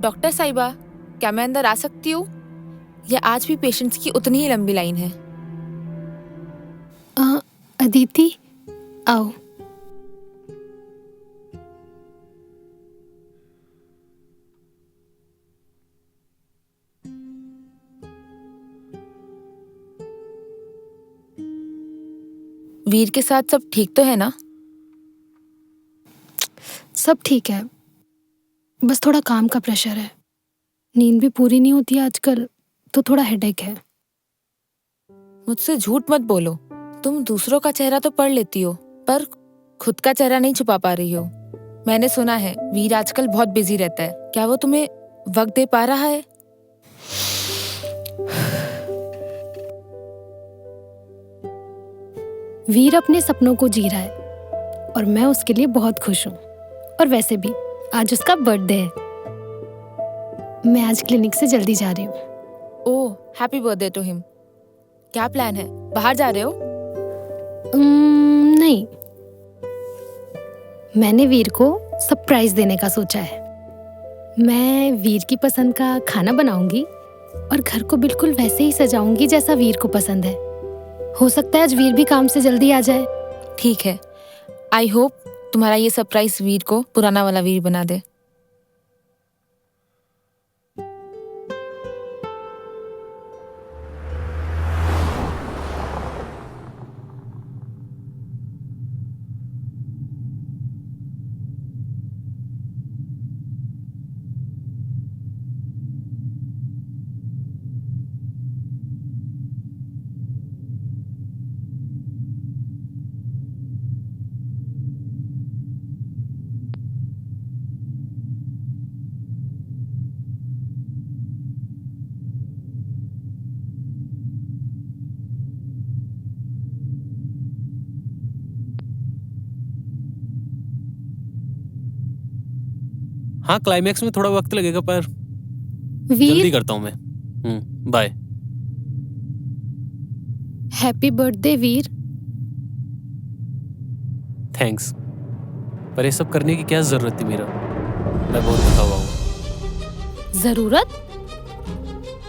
डॉक्टर साहिबा, क्या मैं अंदर आ सकती हूँ, या आज भी पेशेंट्स की उतनी ही लंबी लाइन है? अदिति, आओ। वीर के साथ सब ठीक तो है ना? सब ठीक है, बस थोड़ा काम का प्रेशर है। नींद भी पूरी नहीं होती आजकल, तो थोड़ा हेडेक है। मुझसे झूठ मत बोलो। तुम दूसरों का चेहरा तो पढ़ लेती हो, पर खुद का चेहरा नहीं छुपा पा रही हो। मैंने सुना है वीर आजकल बहुत बिजी रहता है। क्या वो तुम्हें वक्त दे पा रहा है? वीर अपने सपनों को जी रहा है और मैं उसके लिए बहुत खुश हूँ। और वैसे भी आज उसका बर्थडे है। मैं आज क्लिनिक से जल्दी जा रही हूँ। ओह, हैप्पी बर्थडे टू हिम। क्या प्लान है? बाहर जा रहे हो? नहीं, मैंने वीर को सरप्राइज देने का सोचा है। मैं वीर की पसंद का खाना बनाऊंगी और घर को बिल्कुल वैसे ही सजाऊंगी जैसा वीर को पसंद है। हो सकता है आज वीर भी काम से जल्दी आ जाए। ठीक है। आई होप तुम्हारा ये सरप्राइज वीर को पुराना वाला वीर बना दे। हाँ, क्लाइमैक्स में थोड़ा वक्त लगेगा, पर जल्दी वीर, करता हूँ मैं। बाय। हैप्पी बर्थडे वीर। थैंक्स, पर ये सब करने की क्या जरूरत थी मेरा? मैं बहुत थका हुआ हूँ। जरूरत?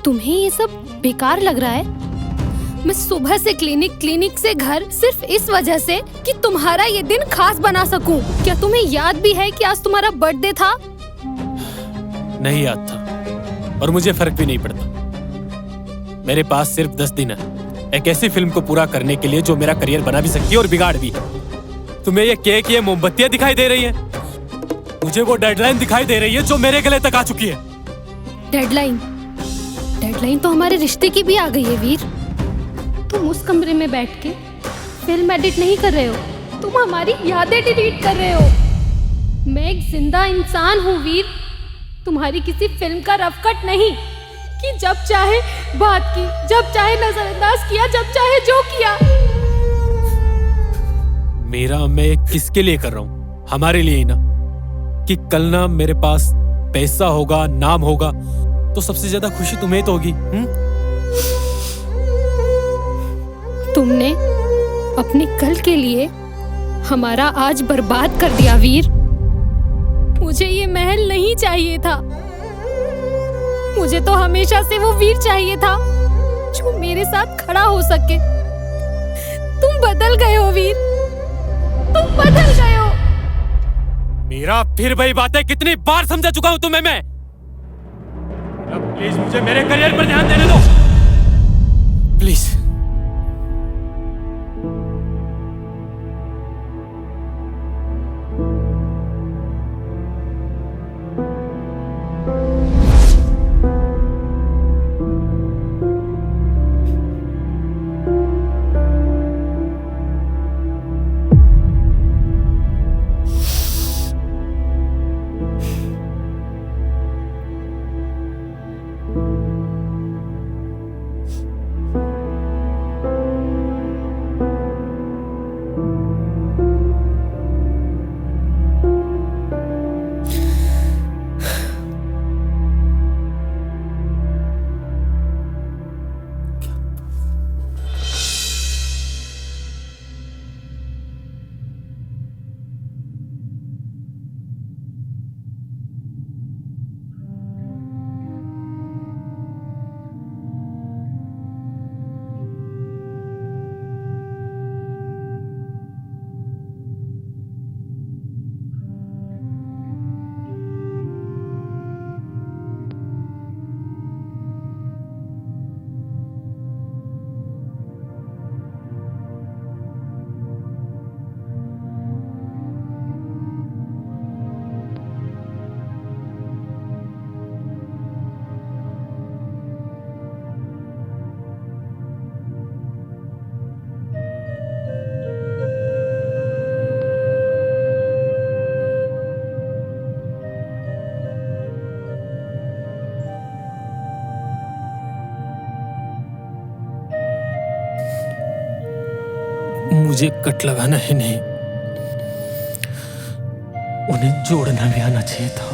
तुम्हें ये सब बेकार लग रहा है? मैं सुबह से क्लिनिक से घर, सिर्फ इस वजह से कि तुम्हारा ये दिन खास बना सकूं। क्या तुम्हें याद भी है कि आज तुम्हारा बर्थडे था? नहीं याद था, और मुझे फर्क भी नहीं पड़ता। मेरे पास सिर्फ 10 दिन है एक ऐसी फिल्म को पूरा करने के लिए जो मेरा करियर बना भी सकती है और बिगाड़ भी। तुम्हें ये केक, ये मोमबत्तियां दिखाई दे रही हैं? मुझे वो डेडलाइन दिखाई दे रही है जो मेरे गले तक आ चुकी है। डेडलाइन तो हमारे रिश्ते की भी आ गई है वीर। तुम उस कमरे में बैठ के फिल्म एडिट नहीं कर रहे हो, तुम हमारी यादें डिलीट कर रहे हो। मैं एक जिंदा इंसान हूँ वीर, तुम्हारी किसी फिल्म का रफ कट नहीं कि जब चाहे बात की, जब चाहे नजरअंदाज किया, जब चाहे जो किया। मेरा मैं किसके लिए कर रहा हूँ? हमारे लिए ही ना। कि कल ना मेरे पास पैसा होगा, नाम होगा, तो सबसे ज्यादा खुशी तुम्हें तो होगी। तुमने अपने कल के लिए हमारा आज बर्बाद कर दिया वीर। मुझे ये महल नहीं चाहिए था। मुझे तो हमेशा से वो वीर चाहिए था जो मेरे साथ खड़ा हो सके। तुम बदल गए हो वीर, तुम बदल गए हो। मेरा फिर वही बात है, कितनी बार समझा चुका हूं तुम्हें मैं। अब प्लीज मुझे मेरे करियर पर ध्यान देने दो, प्लीज। मुझे कट लगाना ही नहीं, उन्हें जोड़ना भी आना चाहिए था।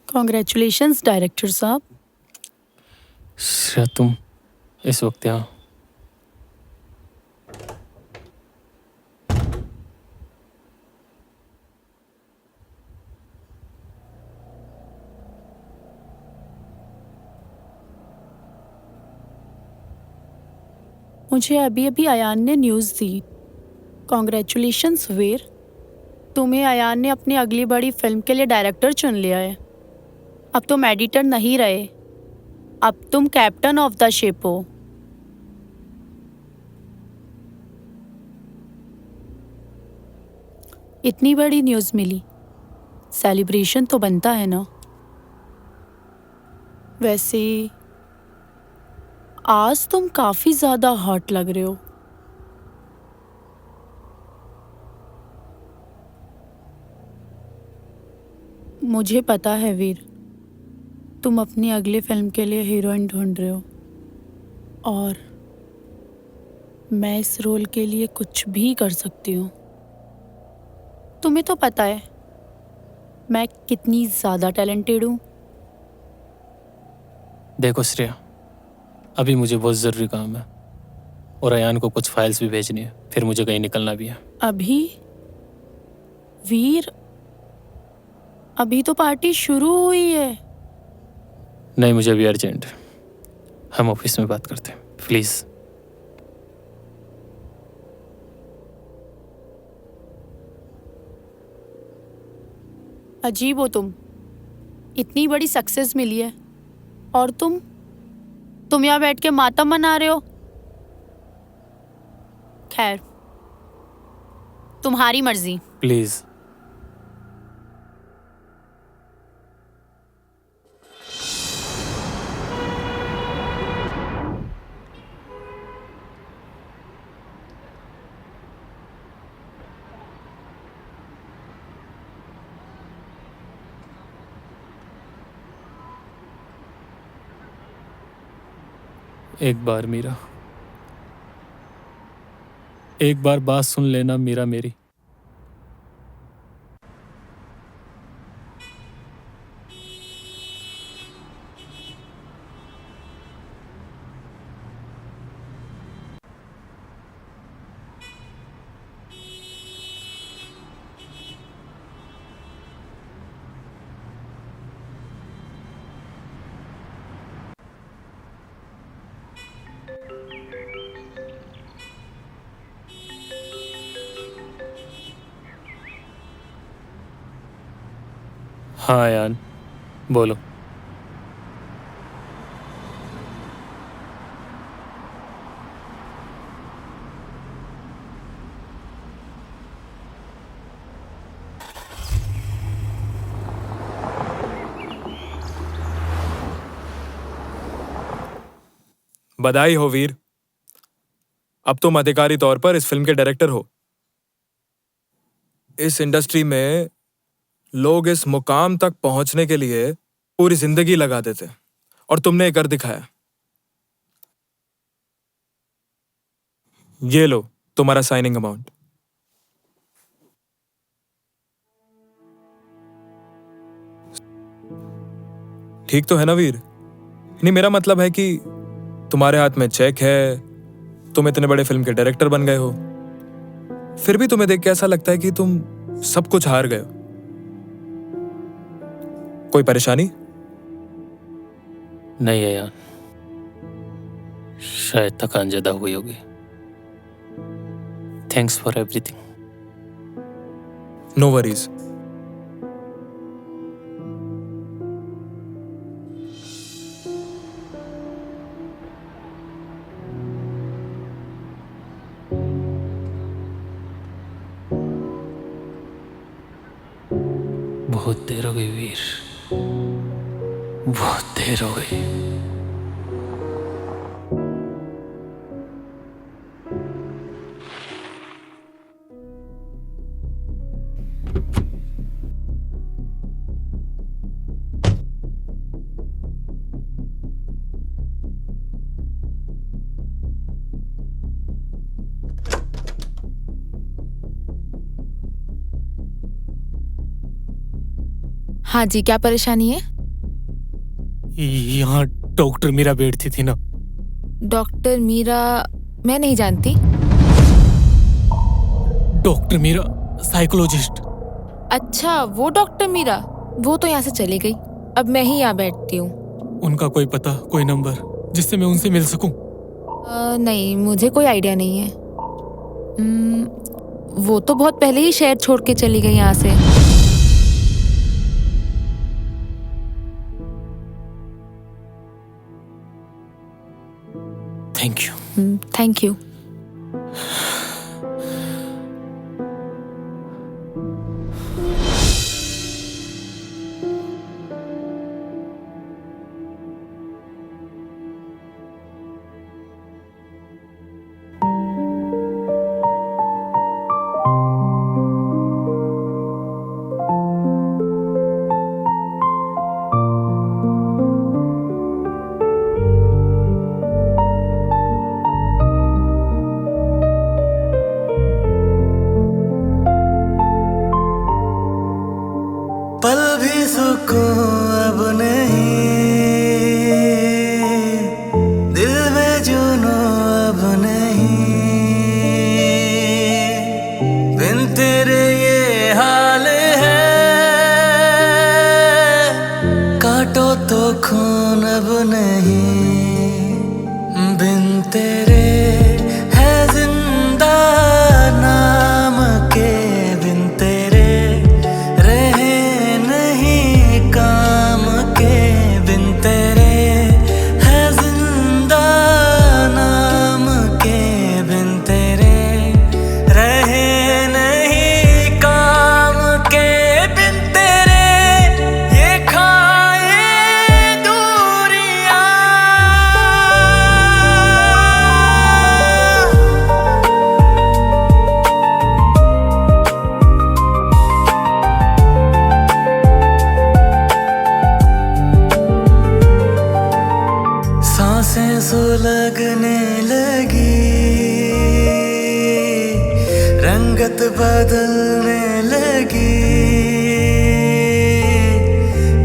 कॉन्ग्रेचुलेशंस डायरेक्टर साहब। श्रेया, तुम इस वक्त यहाँ? मुझे अभी अभी अयान ने न्यूज़ दी। कॉन्ग्रेचुलेशंस वीर, तुम्हें अयान ने अपनी अगली बड़ी फिल्म के लिए डायरेक्टर चुन लिया है। अब तुम एडिटर नहीं रहे, अब तुम कैप्टन ऑफ द शिप हो। इतनी बड़ी न्यूज़ मिली, सेलिब्रेशन तो बनता है ना। वैसे आज तुम काफी ज्यादा हॉट लग रहे हो। मुझे पता है वीर, तुम अपनी अगली फिल्म के लिए हीरोइन ढूंढ रहे हो और मैं इस रोल के लिए कुछ भी कर सकती हूँ। तुम्हें तो पता है मैं कितनी ज्यादा टैलेंटेड हूँ। देखो श्रेया, अभी मुझे बहुत ज़रूरी काम है और अयान को कुछ फाइल्स भी भेजनी है, फिर मुझे कहीं निकलना भी है। अभी वीर, अभी तो पार्टी शुरू हुई है। नहीं, मुझे अभी अर्जेंट है, हम ऑफिस में बात करते हैं प्लीज़। अजीब हो तुम, इतनी बड़ी सक्सेस मिली है और तुम यहाँ बैठ के मातम मना रहे हो। खैर, तुम्हारी मर्जी। प्लीज़। एक बार मीरा, एक बार बात सुन लेना मीरा मेरी। हाँ यान, बोलो। बधाई हो वीर, अब तुम अधिकारी तौर पर इस फिल्म के डायरेक्टर हो। इस इंडस्ट्री में लोग इस मुकाम तक पहुंचने के लिए पूरी जिंदगी लगा देते और तुमने कर दिखाया। ये लो तुम्हारा साइनिंग अमाउंट। ठीक तो है ना वीर? नहीं, मेरा मतलब है कि तुम्हारे हाथ में चेक है, तुम इतने बड़े फिल्म के डायरेक्टर बन गए हो, फिर भी तुम्हें देख के ऐसा लगता है कि तुम सब कुछ हार गए हो। कोई परेशानी? नहीं है यार, शायद थकान ज्यादा हुई होगी। Thanks for everything. No worries. बहुत देर हो गई वीर, बहुत देर हो गई। हाँ जी, क्या परेशानी है? यहाँ डॉक्टर मीरा बैठती थी ना। डॉक्टर मीरा? मैं नहीं जानती। Doctor Meera psychologist. अच्छा, वो डॉक्टर मीरा, वो तो यहाँ से चली गई। अब मैं ही यहाँ बैठती हूँ। उनका कोई पता, कोई नंबर जिससे मैं उनसे मिल सकूं? नहीं, मुझे कोई आइडिया नहीं है। वो तो बहुत पहले ही शहर छोड़ के चली गई यहाँ से। Thank you. Thank you. पल भी सुकून अब नहीं, दिल में जुनून अब नहीं, बिन तेरे ये हाल है, काटो तो खून अब नहीं, बिन तेरे है जिंदा नाम के, बिन तेरे रहे काम के, बिन तेरे है जिंदा नाम के, बिन तेरे रहे नहीं काम के, बिन तेरे ये खाए दूरियां। सांसें सुलगने लगी, रंगत बदलने लगी,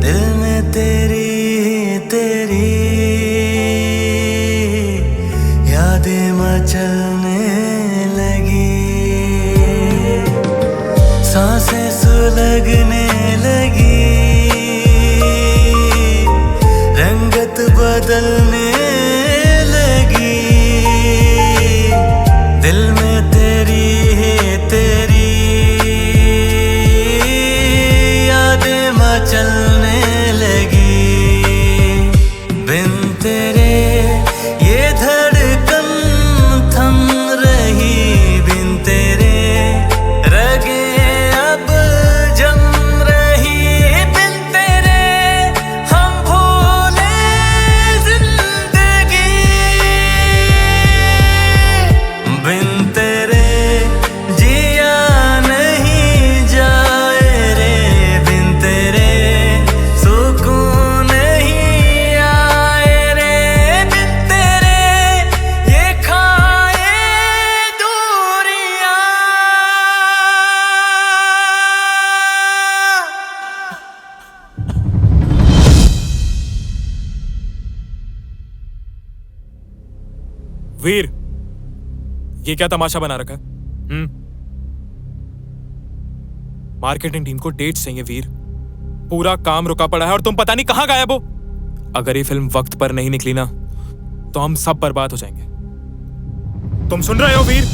दिल में तेरी तेरी यादें मचलने लगी, सांसें सुलगने लगी, रंगत बदलने लगी, दिल में तेरी तेरी यादें मचलने लगी, बिन तेरे ये धड़कन थम रही, बिन तेरे रगे अब जम वीर, ये क्या तमाशा बना रखा है? मार्केटिंग टीम को डेट्स चाहिए वीर। पूरा काम रुका पड़ा है और तुम पता नहीं कहां गायब हो। अगर ये फिल्म वक्त पर नहीं निकली ना तो हम सब बर्बाद हो जाएंगे। तुम सुन रहे हो वीर?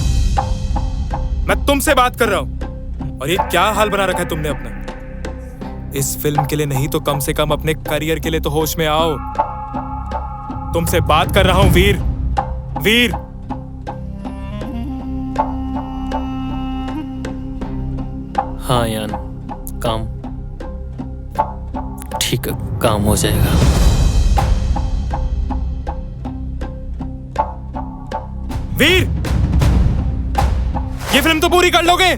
मैं तुमसे बात कर रहा हूं। और ये क्या हाल बना रखा है तुमने अपना? इस फिल्म के लिए नहीं तो कम से कम अपने करियर के लिए तो होश में आओ। तुमसे बात कर रहा हूं वीर। वीर, हाँ यान, काम ठीक है, काम हो जाएगा। वीर, ये फिल्म तो पूरी कर लोगे?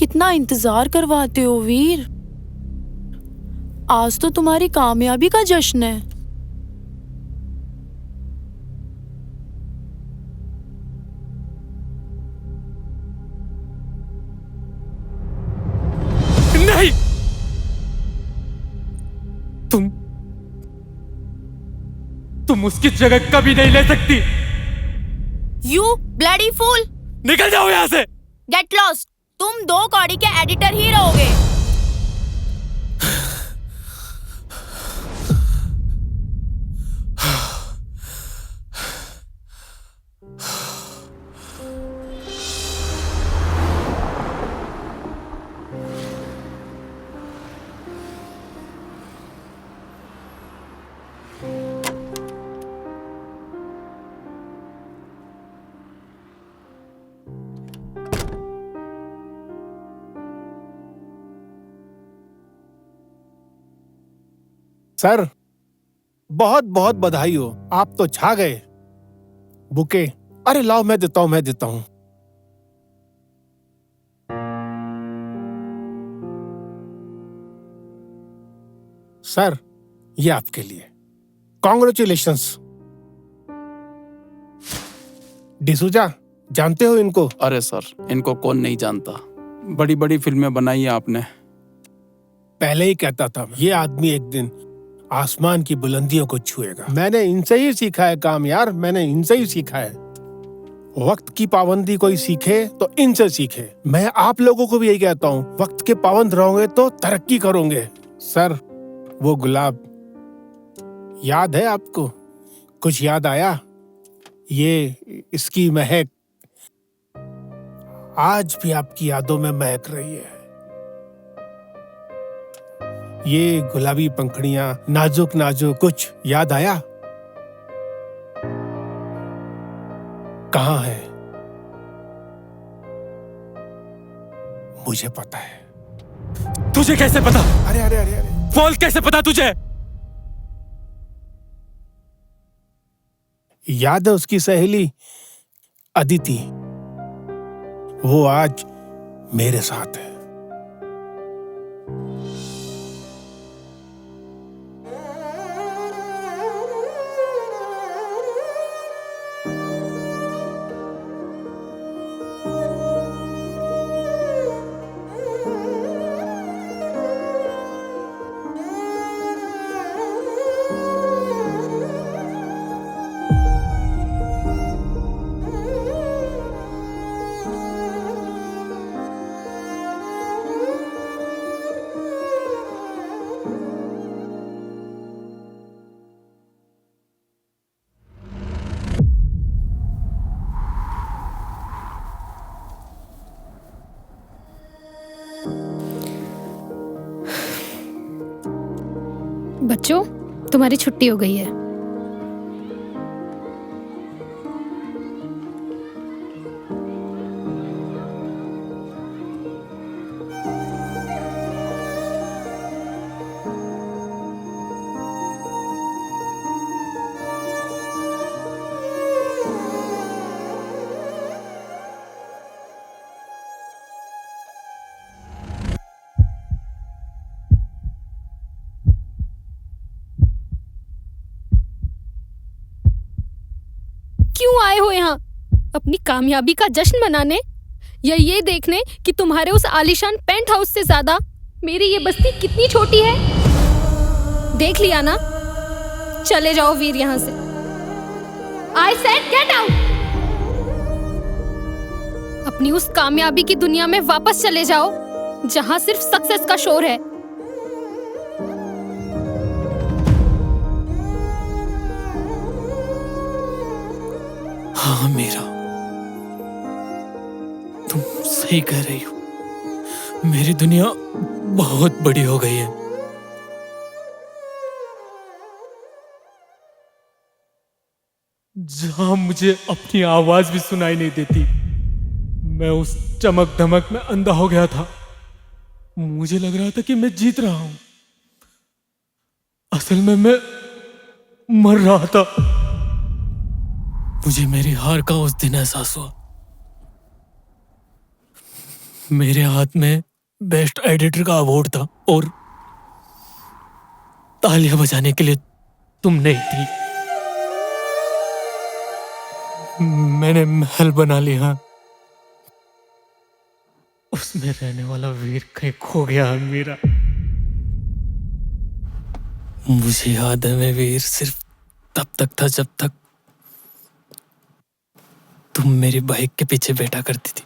कितना इंतजार करवाते हो वीर। आज तो तुम्हारी कामयाबी का जश्न है। नहीं, तुम उसकी जगह कभी नहीं ले सकती। यू ब्लडी फूल, निकल जाओ यहां से। Get lost. तुम 2 कौड़ी के एडिटर ही रहोगे। सर, बहुत बहुत बधाई हो, आप तो छा गए। बुके, अरे लाओ, मैं देता हूं। सर, ये आपके लिए। कॉन्ग्रेचुलेशंस। डिसूजा, जानते हो इनको? अरे सर, इनको कौन नहीं जानता। बड़ी बड़ी फिल्में बनाई हैं आपने। पहले ही कहता था ये आदमी एक दिन आसमान की बुलंदियों को छुएगा। मैंने इनसे ही सीखा है काम यार, मैंने इनसे ही सीखा है। वक्त की पाबंदी कोई सीखे तो इनसे सीखे। मैं आप लोगों को भी यही कहता हूँ, वक्त के पाबंद रहोगे तो तरक्की करोगे। सर, वो गुलाब याद है आपको? कुछ याद आया? ये इसकी महक आज भी आपकी यादों में महक रही है। ये गुलाबी पंखुड़ियां, नाजुक नाजुक, कुछ याद आया? कहाँ है? मुझे पता है। तुझे कैसे पता? अरे अरे अरे अरे, बोल, कैसे पता तुझे? याद है उसकी सहेली अदिति? वो आज मेरे साथ है। बच्चों, तुम्हारी छुट्टी हो गई है। क्यों आए हो यहाँ? अपनी कामयाबी का जश्न मनाने या ये देखने कि तुम्हारे उस आलीशान पेंट हाउस से ज्यादा मेरी ये बस्ती कितनी छोटी है? देख लिया ना? चले जाओ वीर यहाँ से। I said get out! अपनी उस कामयाबी की दुनिया में वापस चले जाओ जहाँ सिर्फ सक्सेस का शोर है। हाँ मीरा, तुम सही कह रही हो। मेरी दुनिया बहुत बड़ी हो गई है। जहां मुझे अपनी आवाज भी सुनाई नहीं देती, मैं उस चमक धमक में अंधा हो गया था। मुझे लग रहा था कि मैं जीत रहा हूं, असल में मैं मर रहा था। मुझे मेरी हार का उस दिन एहसास हुआ। मेरे हाथ में बेस्ट एडिटर का अवार्ड था और तालियां बजाने के लिए तुम नहीं थी। मैंने महल बना लिया, उसमें रहने वाला वीर कहीं खो गया मेरा। मुझे याद है मैं वीर सिर्फ तब तक था जब तक तुम मेरी बाइक के पीछे बैठा करती थी।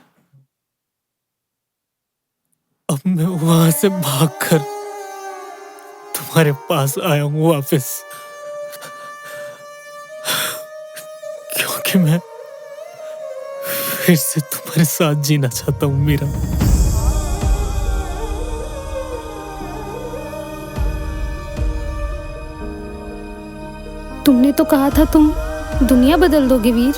अब मैं वहां से भागकर तुम्हारे पास आया हूं वापस, क्योंकि मैं फिर से तुम्हारे साथ जीना चाहता हूं मीरा। तुमने तो कहा था तुम दुनिया बदल दोगे वीर।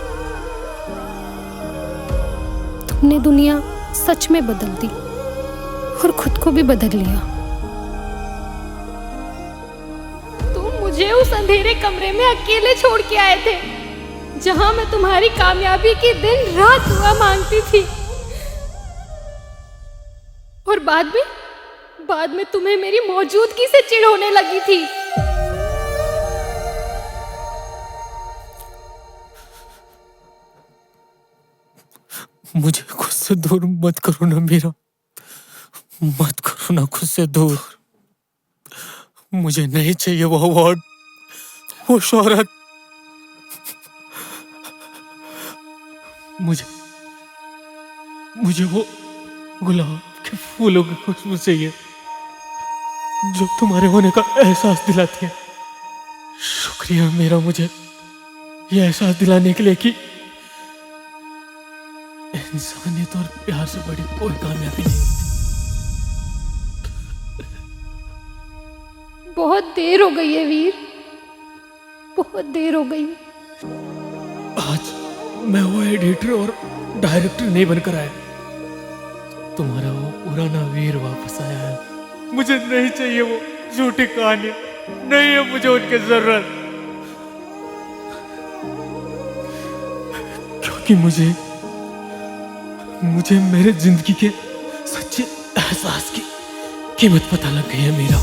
तुमने दुनिया सच में बदल दी और खुद को भी बदल लिया। तुम मुझे उस अंधेरे कमरे में अकेले छोड़ के आए थे, जहां मैं तुम्हारी कामयाबी की दिन रात दुआ मांगती थी। और बाद में तुम्हें मेरी मौजूदगी से चिढ़ होने लगी थी। मुझे खुद से दूर मत करो ना मीरा, मत करो ना खुद से दूर। मुझे नहीं चाहिए वो अवार्ड, वो शोहरत। मुझे वो गुलाब के फूलों की खुशबू चाहिए जो तुम्हारे होने का एहसास दिलाती है। शुक्रिया मेरा, मुझे ये एहसास दिलाने के लिए कि इंसानियत और प्यार से बड़ी कोई कामयाबी नहीं होती। बहुत देर हो गई है वीर, बहुत देर हो गई। आज मैं वो एडिटर और डायरेक्टर नहीं बनकर आया, तुम्हारा वो पुराना वीर वापस आया है। मुझे नहीं चाहिए वो झूठी कहानी, नहीं है मुझे उनकी जरूरत, क्योंकि मुझे मेरे जिंदगी के सच्चे एहसास की कीमत पता लग गई है मीरा।